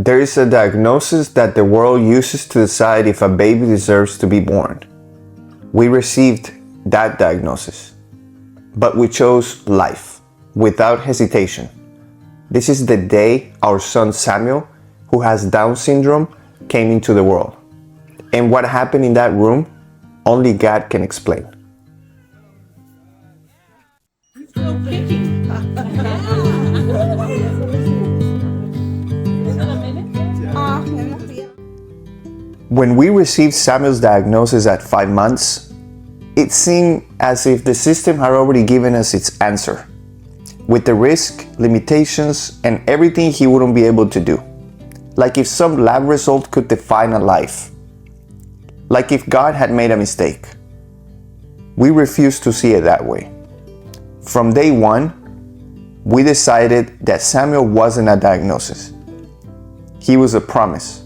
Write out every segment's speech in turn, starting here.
There is a diagnosis that the world uses to decide if a baby deserves to be born. We received that diagnosis, but we chose life without hesitation. This is the day our son Samuel, who has Down syndrome, came into the world. And what happened in that room, only God can explain. He's still kicking. When we received Samuel's diagnosis at 5 months, it seemed as if the system had already given us its answer, with the risk, limitations, and everything he wouldn't be able to do. Like if some lab result could define a life. Like if God had made a mistake. We refused to see it that way. From day one, we decided that Samuel wasn't a diagnosis. He was a promise.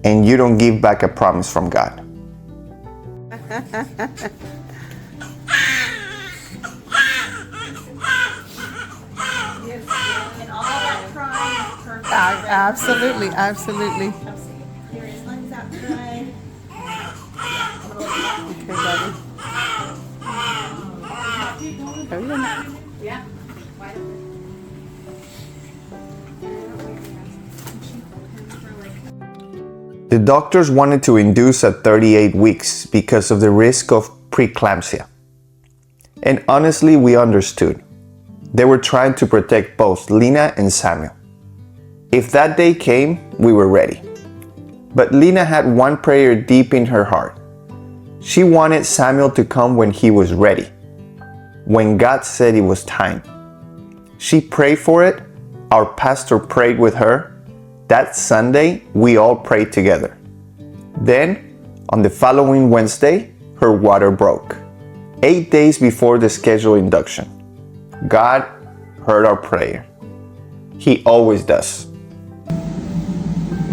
And you don't give back a promise from God. Absolutely, absolutely. Okay, buddy. Yeah. The doctors wanted to induce at 38 weeks because of the risk of preeclampsia. And honestly, we understood. They were trying to protect both Lena and Samuel. If that day came, we were ready. But Lena had one prayer deep in her heart. She wanted Samuel to come when he was ready, when God said it was time. She prayed for it. Our pastor prayed with her. That Sunday, we all prayed together. Then, on the following Wednesday, her water broke. 8 days before the scheduled induction. God heard our prayer. He always does.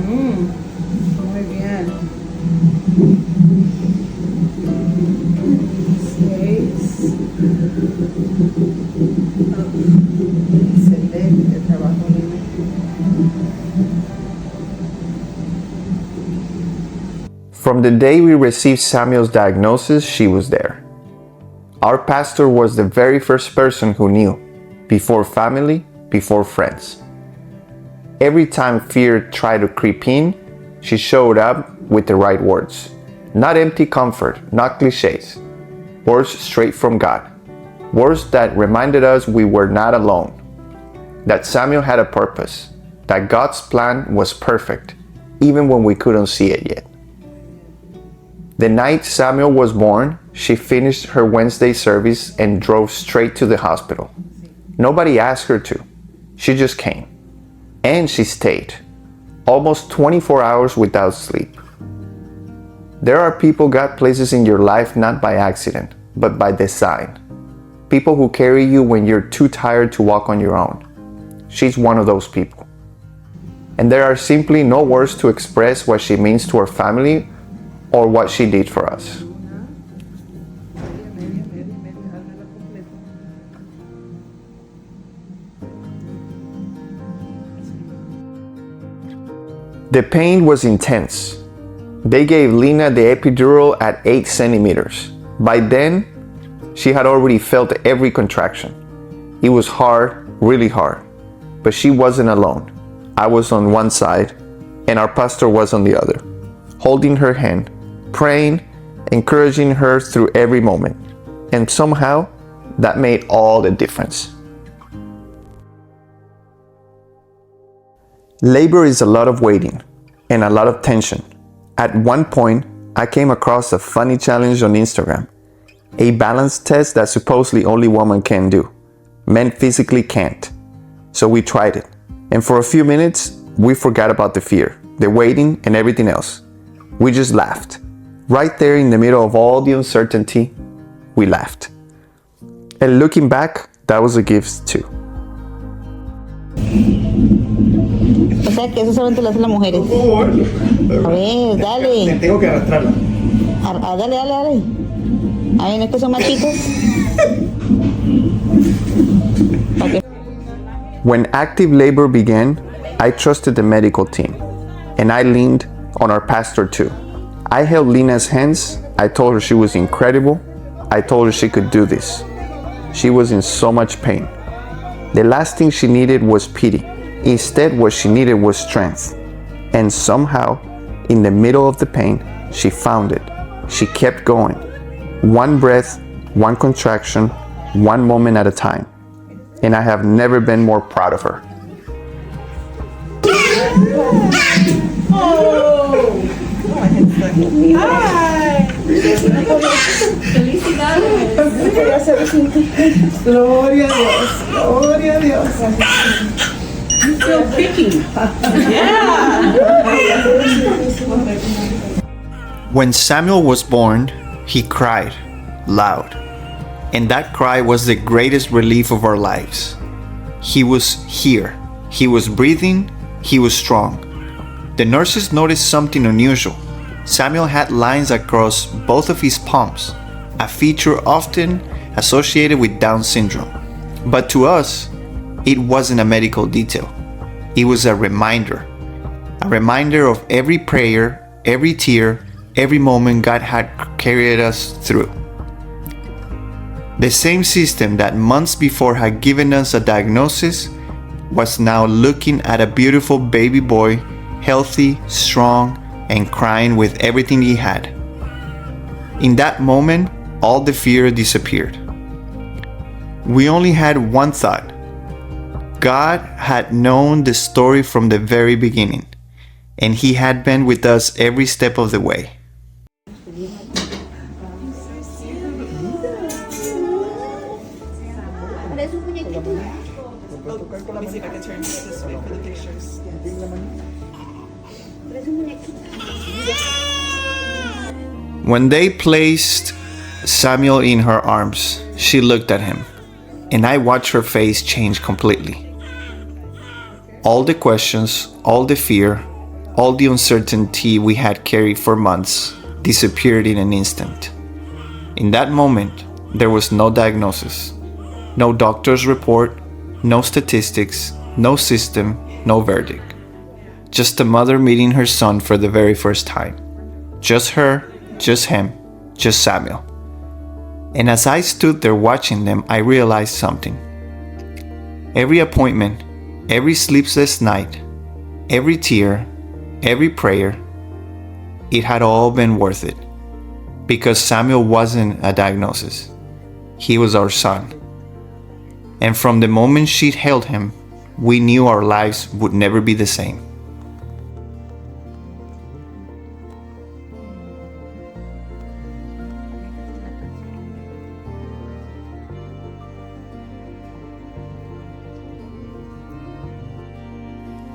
Muy bien. 6. Excelente trabajo, Lina. From the day we received Samuel's diagnosis, she was there. Our pastor was the very first person who knew, before family, before friends. Every time fear tried to creep in, she showed up with the right words. Not empty comfort, not cliches. Words straight from God. Words that reminded us we were not alone. That Samuel had a purpose. That God's plan was perfect, even when we couldn't see it yet. The night Samuel was born, she finished her Wednesday service and drove straight to the hospital. Nobody asked her to. She just came. And she stayed. Almost 24 hours without sleep. There are people God places in your life not by accident, but by design. People who carry you when you're too tired to walk on your own. She's one of those people. And there are simply no words to express what she means to our family or what she did for us. The pain was intense. They gave Lena the epidural at 8 centimeters. By then, she had already felt every contraction. It was hard, really hard. But she wasn't alone. I was on one side, and our pastor was on the other, holding her hand, praying, encouraging her through every moment. And somehow, that made all the difference. Labor is a lot of waiting and a lot of tension. At one point, I came across a funny challenge on Instagram, a balance test that supposedly only women can do. Men physically can't. So we tried it. And for a few minutes, we forgot about the fear, the waiting, and everything else. We just laughed. Right there in the middle of all the uncertainty, we laughed. And looking back, that was a gift too. O sea que eso solamente lo hacen las mujeres. Por favor. A ver, dale. Tengo que arrastrarla. Dale, dale, dale. Ay, no es que son machitos. ¿Para qué? When active labor began, I trusted the medical team, and I leaned on our pastor too. I held Lina's hands. I told her she was incredible. I told her she could do this. She was in so much pain. The last thing she needed was pity. Instead, what she needed was strength. And somehow, in the middle of the pain, she found it. She kept going. One breath, one contraction, one moment at a time. And I have never been more proud of her. Gloria a Dios. Gloria a Dios. You feel picky. When Samuel was born, he cried loud. And that cry was the greatest relief of our lives. He was here. He was breathing. He was strong. The nurses noticed something unusual. Samuel had lines across both of his palms, a feature often associated with Down syndrome. But to us, it wasn't a medical detail. It was a reminder of every prayer, every tear, every moment God had carried us through. The same system that months before had given us a diagnosis was now looking at a beautiful baby boy, healthy, strong, and crying with everything he had. In that moment, all the fear disappeared. We only had one thought. God had known the story from the very beginning, and He had been with us every step of the way. Let me see if I can turn this way for the pictures. When they placed Samuel in her arms, she looked at him, and I watched her face change completely. All the questions, all the fear, all the uncertainty we had carried for months disappeared in an instant. In that moment, there was no diagnosis, no doctor's report, no statistics, no system, no verdict. Just a mother meeting her son for the very first time. Just her, just him, just Samuel. And as I stood there watching them, I realized something. Every appointment, every sleepless night, every tear, every prayer, it had all been worth it. Because Samuel wasn't a diagnosis. He was our son. And from the moment she held him, we knew our lives would never be the same.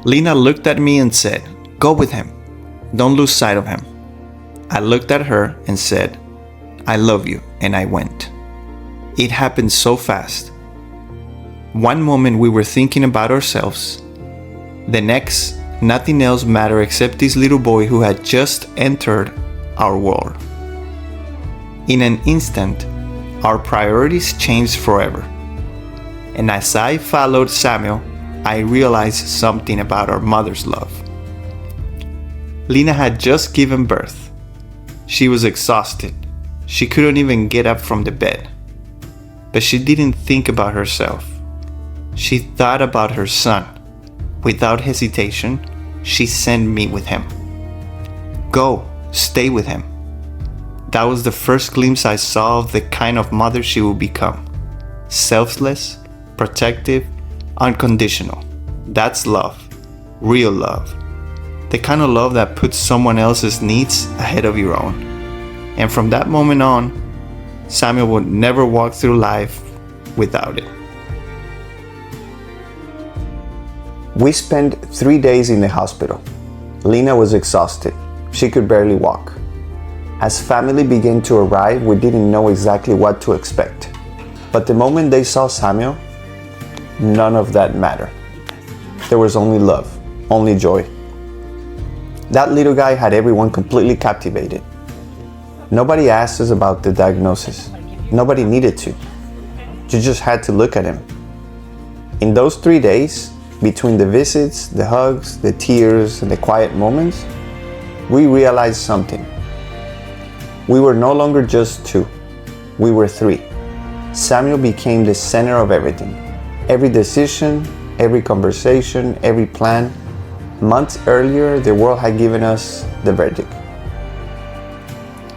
Lina looked at me and said, "Go with him. Don't lose sight of him." I looked at her and said, "I love you," and I went. It happened so fast. One moment we were thinking about ourselves. The next, nothing else mattered except this little boy who had just entered our world. In an instant, our priorities changed forever. And as I followed Samuel, I realized something about our mother's love. Lina had just given birth. She was exhausted. She couldn't even get up from the bed. But she didn't think about herself. She thought about her son. Without hesitation, she sent me with him. Go, stay with him. That was the first glimpse I saw of the kind of mother she would become. Selfless, protective, unconditional. That's love. Real love. The kind of love that puts someone else's needs ahead of your own. And from that moment on, Samuel would never walk through life without it. We spent 3 days in the hospital. Lina was exhausted. She could barely walk. As family began to arrive, we didn't know exactly what to expect. But the moment they saw Samuel, none of that mattered. There was only love, only joy. That little guy had everyone completely captivated. Nobody asked us about the diagnosis. Nobody needed to. You just had to look at him. In those 3 days, between the visits, the hugs, the tears, and the quiet moments, we realized something. We were no longer just 2, we were 3. Samuel became the center of everything. Every decision, every conversation, every plan. Months earlier, the world had given us the verdict.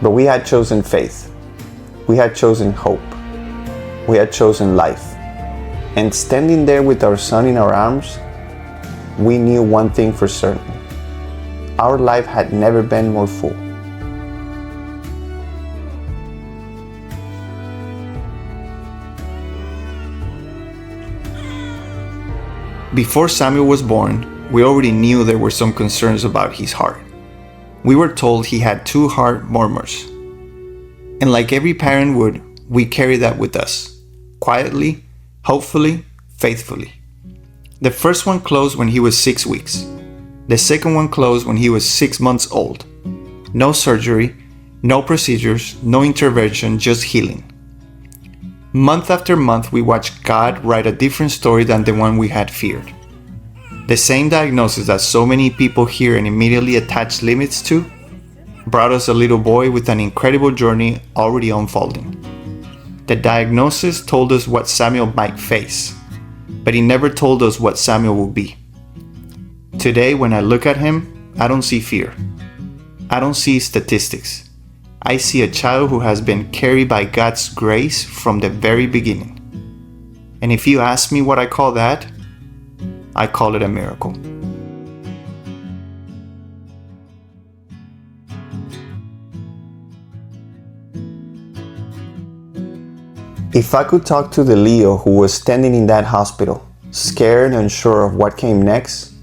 But we had chosen faith. We had chosen hope. We had chosen life. And standing there with our son in our arms, we knew one thing for certain. Our life had never been more full. Before Samuel was born, we already knew there were some concerns about his heart. We were told he had 2 heart murmurs. And like every parent would, we carry that with us, quietly, hopefully, faithfully. The first one closed when he was 6 weeks. The second one closed when he was 6 months old. No surgery, no procedures, no intervention, just healing. Month after month, we watched God write a different story than the one we had feared. The same diagnosis that so many people hear and immediately attach limits to brought us a little boy with an incredible journey already unfolding. The diagnosis told us what Samuel might face, but he never told us what Samuel will be. Today, when I look at him, I don't see fear. I don't see statistics. I see a child who has been carried by God's grace from the very beginning. And if you ask me what I call that, I call it a miracle. If I could talk to the Leo who was standing in that hospital, scared and unsure of what came next,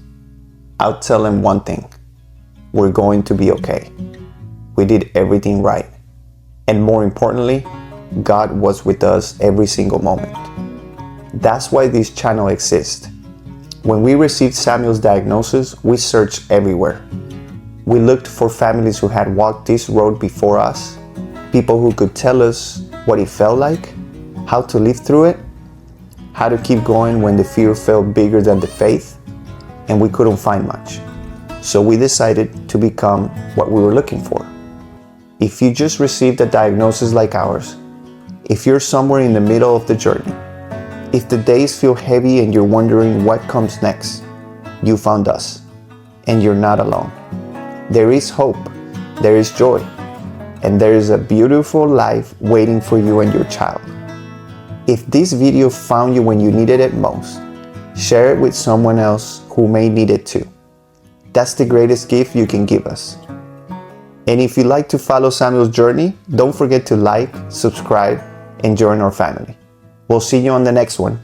I'd tell him one thing: we're going to be okay. We did everything right. And more importantly, God was with us every single moment. That's why this channel exists. When we received Samuel's diagnosis, we searched everywhere. We looked for families who had walked this road before us, people who could tell us what it felt like, how to live through it, how to keep going when the fear felt bigger than the faith, and we couldn't find much. So we decided to become what we were looking for. If you just received a diagnosis like ours, if you're somewhere in the middle of the journey, if the days feel heavy and you're wondering what comes next, you found us, and you're not alone. There is hope, there is joy, and there is a beautiful life waiting for you and your child. If this video found you when you needed it most, share it with someone else who may need it too. That's the greatest gift you can give us. And if you'd like to follow Samuel's journey, don't forget to like, subscribe, and join our family. We'll see you on the next one.